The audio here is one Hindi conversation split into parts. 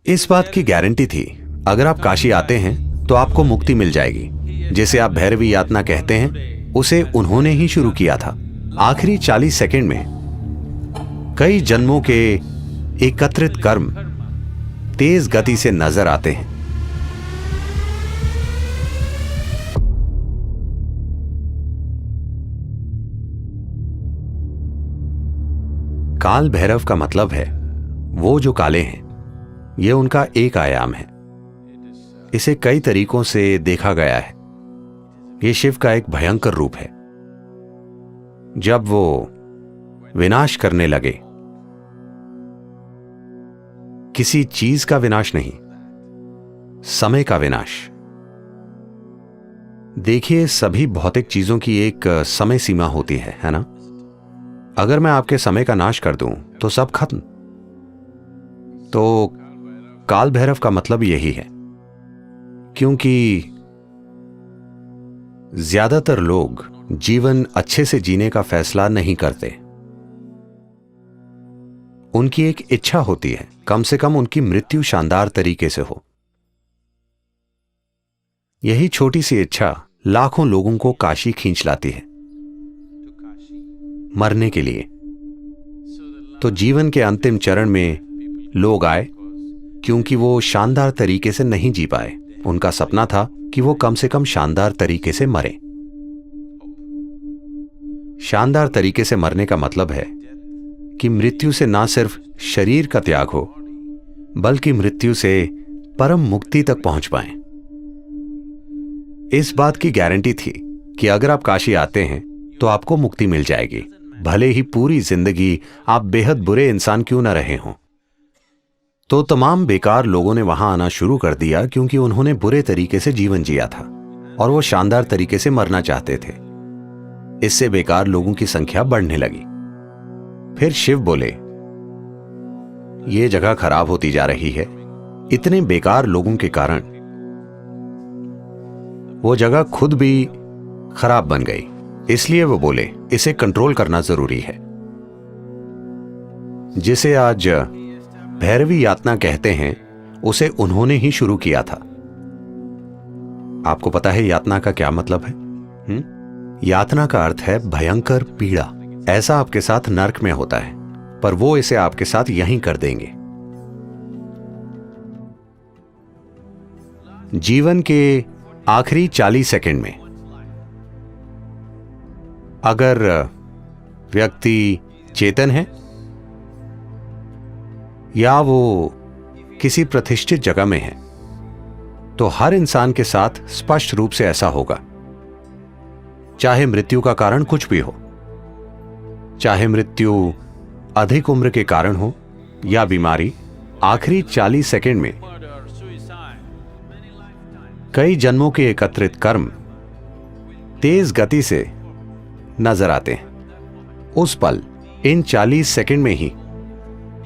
इस बात की गारंटी थी, अगर आप काशी आते हैं तो आपको मुक्ति मिल जाएगी। जिसे आप भैरवी यातना कहते हैं, उसे उन्होंने ही शुरू किया था। आखिरी 40 सेकंड में कई जन्मों के एकत्रित कर्म तेज गति से नजर आते हैं। काल भैरव का मतलब है वो जो काले हैं। यह उनका एक आयाम है। इसे कई तरीकों से देखा गया है। यह शिव का एक भयंकर रूप है। जब वो विनाश करने लगे, किसी चीज का विनाश नहीं, समय का विनाश। देखिए, सभी भौतिक चीजों की एक समय सीमा होती है ना? अगर मैं आपके समय का नाश कर दूं तो सब खत्म। तो काल भैरव का मतलब यही है, क्योंकि ज्यादातर लोग जीवन अच्छे से जीने का फैसला नहीं करते। उनकी एक इच्छा होती है, कम से कम उनकी मृत्यु शानदार तरीके से हो। यही छोटी सी इच्छा लाखों लोगों को काशी खींच लाती है, मरने के लिए। तो जीवन के अंतिम चरण में लोग आए क्योंकि वो शानदार तरीके से नहीं जी पाए। उनका सपना था कि वो कम से कम शानदार तरीके से मरे। शानदार तरीके से मरने का मतलब है कि मृत्यु से ना सिर्फ शरीर का त्याग हो, बल्कि मृत्यु से परम मुक्ति तक पहुंच पाएं। इस बात की गारंटी थी कि अगर आप काशी आते हैं तो आपको मुक्ति मिल जाएगी, भले ही पूरी जिंदगी आप बेहद बुरे इंसान क्यों न रहे हों। तो तमाम बेकार लोगों ने वहां आना शुरू कर दिया क्योंकि उन्होंने बुरे तरीके से जीवन जिया था और वो शानदार तरीके से मरना चाहते थे। इससे बेकार लोगों की संख्या बढ़ने लगी। फिर शिव बोले, ये जगह खराब होती जा रही है। इतने बेकार लोगों के कारण वो जगह खुद भी खराब बन गई। इसलिए वो बोले, इसे कंट्रोल करना जरूरी है। जिसे आज भैरवी यातना कहते हैं, उसे उन्होंने ही शुरू किया था। आपको पता है यातना का क्या मतलब है? यातना का अर्थ है भयंकर पीड़ा। ऐसा आपके साथ नर्क में होता है, पर वो इसे आपके साथ यहीं कर देंगे। जीवन के आखिरी 40 सेकंड में अगर व्यक्ति चेतन है या वो किसी प्रतिष्ठित जगह में है, तो हर इंसान के साथ स्पष्ट रूप से ऐसा होगा। चाहे मृत्यु का कारण कुछ भी हो, चाहे मृत्यु अधिक उम्र के कारण हो या बीमारी, आखिरी 40 सेकंड में कई जन्मों के एकत्रित कर्म तेज गति से नजर आते हैं। उस पल, इन 40 सेकंड में ही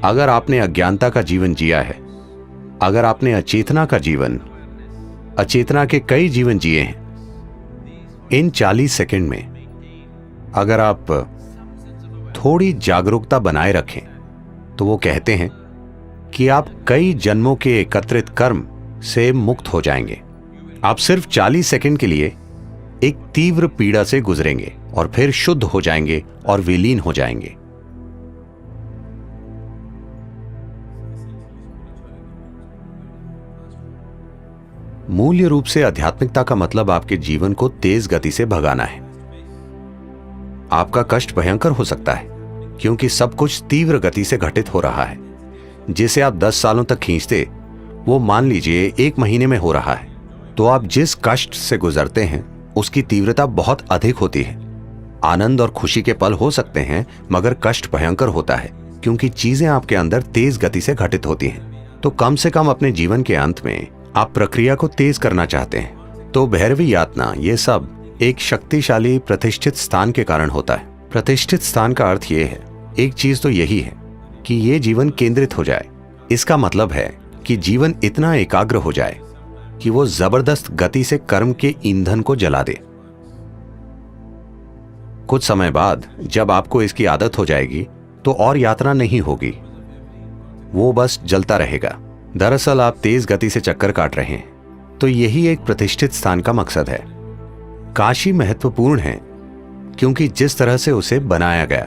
अगर आपने अज्ञानता का जीवन जिया है, अगर आपने अचेतना का जीवन, अचेतना के कई जीवन जिए हैं, इन 40 सेकंड में अगर आप थोड़ी जागरूकता बनाए रखें, तो वो कहते हैं कि आप कई जन्मों के एकत्रित कर्म से मुक्त हो जाएंगे। आप सिर्फ 40 सेकंड के लिए एक तीव्र पीड़ा से गुजरेंगे और फिर शुद्ध हो जाएंगे और विलीन हो जाएंगे। मूल्य रूप से आध्यात्मिकता का मतलब आपके जीवन को तेज गति से भगाना है। आपका कष्ट भयंकर हो सकता है क्योंकि सब कुछ तीव्र गति से घटित हो रहा है। जिसे आप 10 सालों तक खींचते, वो मान लीजिए 1 महीने में हो रहा है। तो आप जिस कष्ट से गुजरते हैं उसकी तीव्रता बहुत अधिक होती है। आनंद और खुशी के पल हो सकते हैं, मगर कष्ट भयंकर होता है क्योंकि चीजें आपके अंदर तेज गति से घटित होती हैं। तो कम से कम अपने जीवन के अंत में आप प्रक्रिया को तेज करना चाहते हैं। तो भैरवी यातना, ये सब एक शक्तिशाली प्रतिष्ठित स्थान के कारण होता है। प्रतिष्ठित स्थान का अर्थ ये है, एक चीज तो यही है कि ये जीवन केंद्रित हो जाए। इसका मतलब है कि जीवन इतना एकाग्र हो जाए कि वो जबरदस्त गति से कर्म के ईंधन को जला दे। कुछ समय बाद जब आपको इसकी आदत हो जाएगी, तो और यात्रा नहीं होगी, वो बस जलता रहेगा। दरअसल आप तेज गति से चक्कर काट रहे हैं, तो यही एक प्रतिष्ठित स्थान का मकसद है। काशी महत्वपूर्ण है क्योंकि जिस तरह से उसे बनाया गया,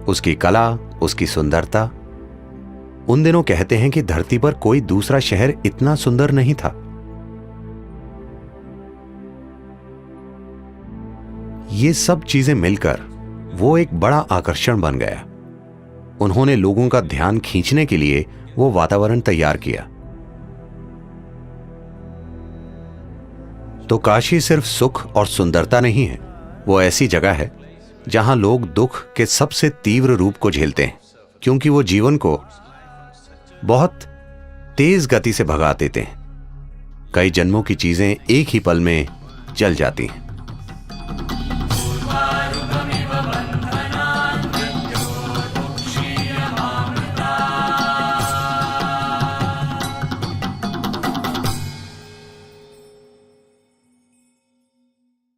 उसकी कला, उसकी सुंदरता। उन दिनों कहते हैं कि धरती पर कोई दूसरा शहर इतना सुंदर नहीं था। ये सब चीजें मिलकर वो एक बड़ा आकर्षण बन गया। उन्होंने लोगों का ध्यान खींचने के लिए वो वातावरण तैयार किया। तो काशी सिर्फ सुख और सुंदरता नहीं है, वो ऐसी जगह है जहां लोग दुख के सबसे तीव्र रूप को झेलते हैं, क्योंकि वो जीवन को बहुत तेज गति से भगा देते हैं। कई जन्मों की चीजें एक ही पल में जल जाती हैं।